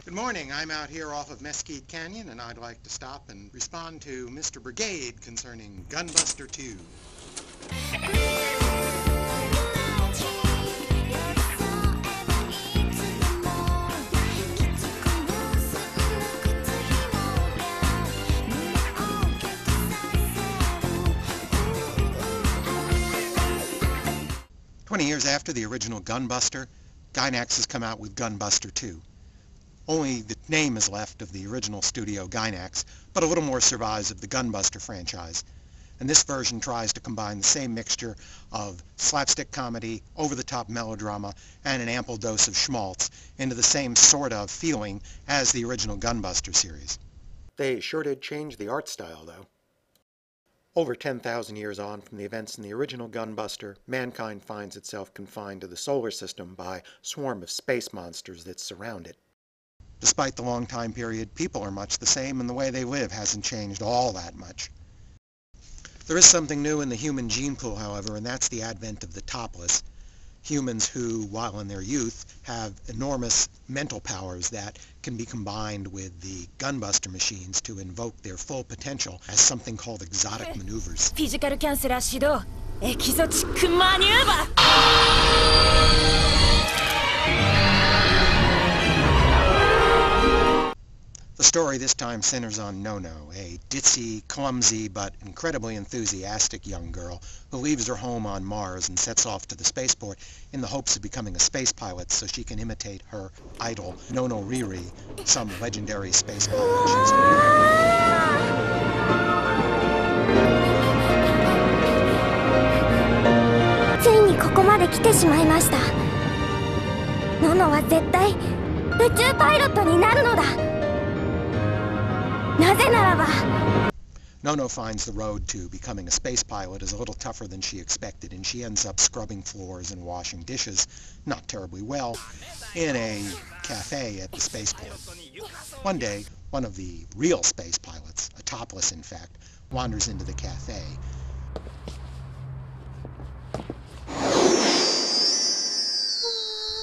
Good morning. I'm out here off of Mesquite Canyon, and I'd like to stop and respond to Mr. Brigade concerning Gunbuster 2. Years after the original Gunbuster, Gainax has come out with Gunbuster 2. Only the name is left of the original studio Gainax, but a little more survives of the Gunbuster franchise. And this version tries to combine the same mixture of slapstick comedy, over-the-top melodrama, and an ample dose of schmaltz into the same sort of feeling as the original Gunbuster series. They sure did change the art style, though. Over 10,000 years on from the events in the original Gunbuster, mankind finds itself confined to the solar system by a swarm of space monsters that surround it. Despite the long time period, people are much the same, and the way they live hasn't changed all that much. There is something new in the human gene pool, however, and that's the advent of the topless. Humans who, while in their youth, have enormous mental powers that can be combined with the Gunbuster machines to invoke their full potential as something called exotic maneuvers. Physical counselor 指導 Exotic maneuver! The story this time centers on Nono, a ditzy, clumsy, but incredibly enthusiastic young girl who leaves her home on Mars and sets off to the spaceport in the hopes of becoming a space pilot so she can imitate her idol, Nono Riri, some legendary space pilot she's known. ついにここまで来てしまいました。ノノは絶対宇宙パイロットになるのだ。 Nono finds the road to becoming a space pilot is a little tougher than she expected, and she ends up scrubbing floors and washing dishes, not terribly well, in a cafe at the spaceport. One day, one of the real space pilots, a topless in fact, wanders into the cafe.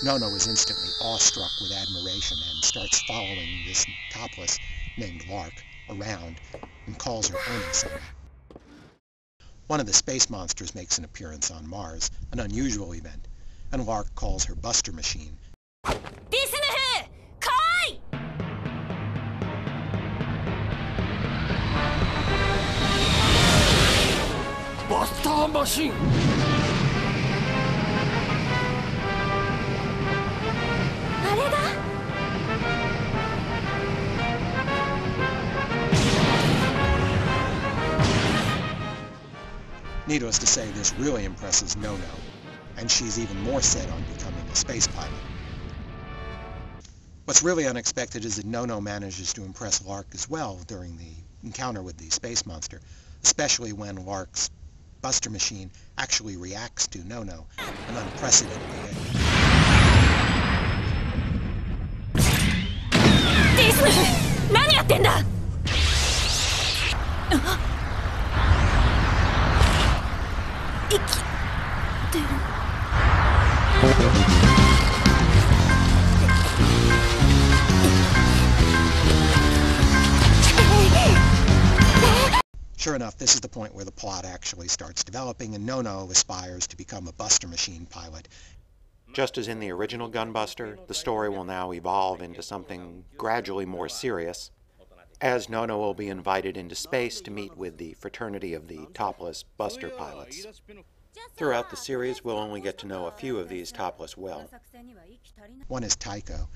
Nono is instantly awestruck with admiration and starts following this topless named Lark around and calls her Oni-sama. One of the space monsters makes an appearance on Mars, an unusual event, and Lark calls her Buster Machine. Disney! Kai! Buster Machine! Needless to say, this really impresses Nono, and she's even more set on becoming a space pilot. What's really unexpected is that Nono manages to impress Lark as well during the encounter with the space monster, especially when Lark's Buster Machine actually reacts to Nono, an unprecedented event. Disney! 何やってんだ! Sure enough, this is the point where the plot actually starts developing, and Nono aspires to become a Buster Machine pilot. Just as in the original Gunbuster, the story will now evolve into something gradually more serious, as Nono will be invited into space to meet with the fraternity of the topless Buster pilots. Throughout the series, we'll only get to know a few of these topless well. One is Taiko.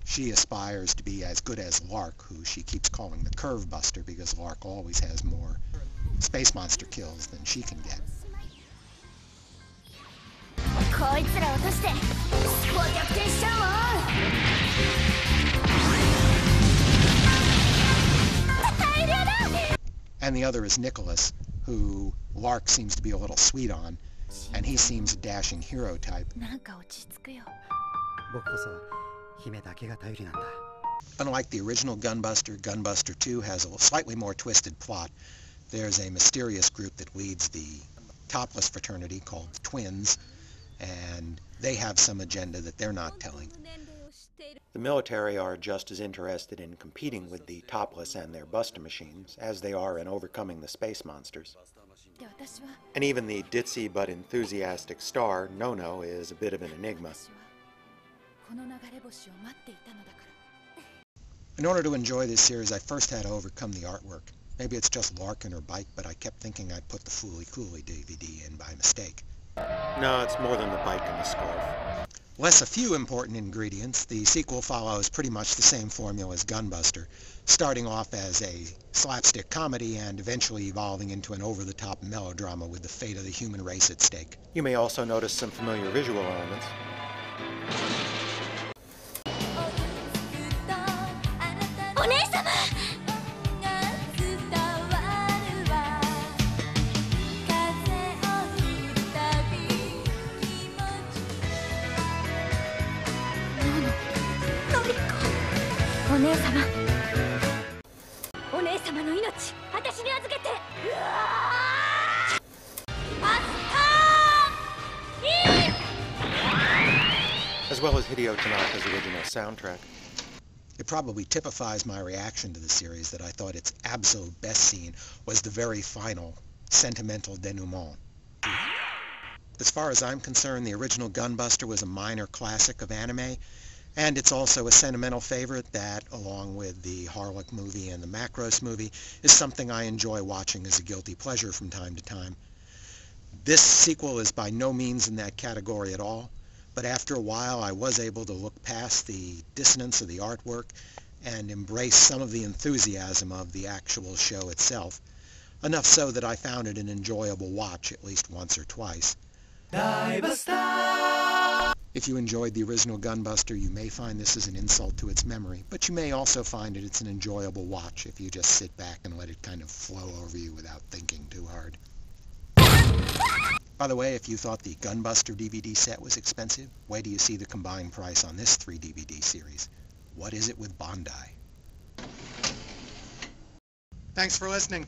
She aspires to be as good as Lark, who she keeps calling the Curve Buster because Lark always has more space monster kills than she can get. And the other is Nicholas, who Lark seems to be a little sweet on, and he seems a dashing hero type. Unlike the original Gunbuster, Gunbuster 2 has a slightly more twisted plot. There's a mysterious group that leads the topless fraternity called the Twins, and they have some agenda that they're not telling. The military are just as interested in competing with the topless and their Buster machines as they are in overcoming the space monsters. And even the ditzy but enthusiastic star, Nono, is a bit of an enigma. In order to enjoy this series, I first had to overcome the artwork. Maybe it's just Larkin or Bike, but I kept thinking I'd put the Fooly Cooley DVD in by mistake. No, it's more than the bike and the scarf. Less a few important ingredients, the sequel follows pretty much the same formula as Gunbuster, starting off as a slapstick comedy and eventually evolving into an over-the-top melodrama with the fate of the human race at stake. You may also notice some familiar visual elements. As well as Hideo Tanaka's original soundtrack. It probably typifies my reaction to the series that I thought its absolute best scene was the very final, sentimental denouement. As far as I'm concerned, the original Gunbuster was a minor classic of anime, and it's also a sentimental favorite that, along with the Harlock movie and the Macross movie, is something I enjoy watching as a guilty pleasure from time to time. This sequel is by no means in that category at all, but after a while I was able to look past the dissonance of the artwork and embrace some of the enthusiasm of the actual show itself, enough so that I found it an enjoyable watch at least once or twice. If you enjoyed the original Gunbuster, you may find this is an insult to its memory, but you may also find it's an enjoyable watch if you just sit back and let it kind of flow over you without thinking too hard. By the way, if you thought the Gunbuster DVD set was expensive, wait till you see the combined price on this 3-DVD series. What is it with Bondi? Thanks for listening.